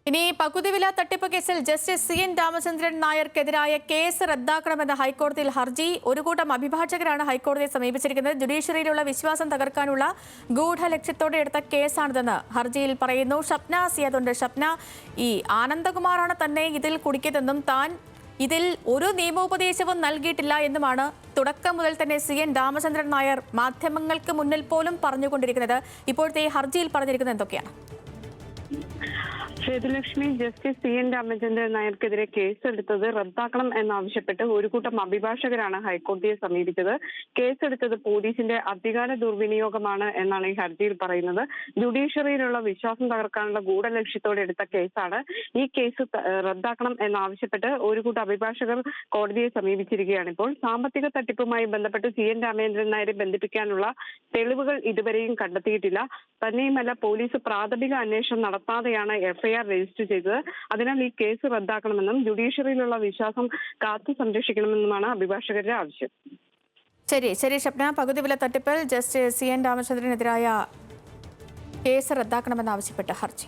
ഇനി പകുതിവില തട്ടിപ്പ് കേസിൽ ജസ്റ്റിസ് CN രാമചന്ദ്രൻ നായർക്കെതിരായ കേസ് റദ്ദാക്കണമെന്ന ഹൈക്കോടതിയിൽ ഹർജി. ഒരു കൂട്ടം അഭിഭാഷകരാണ് ഹൈക്കോടതിയെ സമീപിച്ചിരിക്കുന്നത്. ജുഡീഷ്യറിയിലുള്ള വിശ്വാസം തകർക്കാനുള്ള ഗൂഢലക്ഷ്യത്തോടെ എടുത്ത കേസാണിതെന്ന് ഹർജിയിൽ പറയുന്നു. ഷപ്ന സിയാദുണ്ട്. ഷപ്ന, ഈ ആനന്ദകുമാറാണ് തന്നെ ഇതിൽ കുടുക്കിയതെന്നും താൻ ഇതിൽ ഒരു നിയമോപദേശവും നൽകിയിട്ടില്ല എന്നുമാണ് തുടക്കം മുതൽ തന്നെ CN രാമചന്ദ്രൻ നായർ മാധ്യമങ്ങൾക്ക് മുന്നിൽ പോലും പറഞ്ഞുകൊണ്ടിരിക്കുന്നത്. ഇപ്പോഴത്തെ ഈ ഹർജിയിൽ പറഞ്ഞിരിക്കുന്നത് എന്തൊക്കെയാണ്? സേതുലക്ഷ്മി, ജസ്റ്റിസ് CN രാമചന്ദ്രൻ നായർക്കെതിരെ കേസെടുത്തത് റദ്ദാക്കണം എന്നാവശ്യപ്പെട്ട് ഒരു കൂട്ടം അഭിഭാഷകരാണ് ഹൈക്കോടതിയെ സമീപിച്ചത്. കേസെടുത്തത് പോലീസിന്റെ അധികാര ദുർവിനിയോഗമാണ് എന്നാണ് ഈ ഹർജിയിൽ പറയുന്നത്. ജുഡീഷ്യറിയിലുള്ള വിശ്വാസം തകർക്കാനുള്ള ഗൂഢലക്ഷ്യത്തോടെ എടുത്ത കേസാണ്. ഈ കേസ് റദ്ദാക്കണം എന്നാവശ്യപ്പെട്ട് ഒരു കൂട്ടം അഭിഭാഷകർ കോടതിയെ സമീപിച്ചിരിക്കുകയാണ്. ഇപ്പോൾ സാമ്പത്തിക തട്ടിപ്പുമായി ബന്ധപ്പെട്ട് CN രാമചന്ദ്രൻ നായരെ ബന്ധിപ്പിക്കാനുള്ള തെളിവുകൾ ഇതുവരെയും കണ്ടെത്തിയിട്ടില്ല. തന്നെയുമല്ല, പോലീസ് പ്രാഥമിക അന്വേഷണം നടത്താതെയാണ് FIR രജിസ്റ്റർ ചെയ്തത്. അതിനാൽ ഈ കേസ് റദ്ദാക്കണമെന്നും ജുഡീഷ്യറിയിലുള്ള വിശ്വാസം കാത്തു സംരക്ഷിക്കണമെന്നുമാണ് അഭിഭാഷകരുടെ ആവശ്യം. ശരി ഷപ്ന, പകുതിവില തട്ടിപ്പിൽ ജസ്റ്റിസ് CN രാമചന്ദ്രനെതിരായ കേസ് റദ്ദാക്കണമെന്നാവശ്യപ്പെട്ട ഹർജി.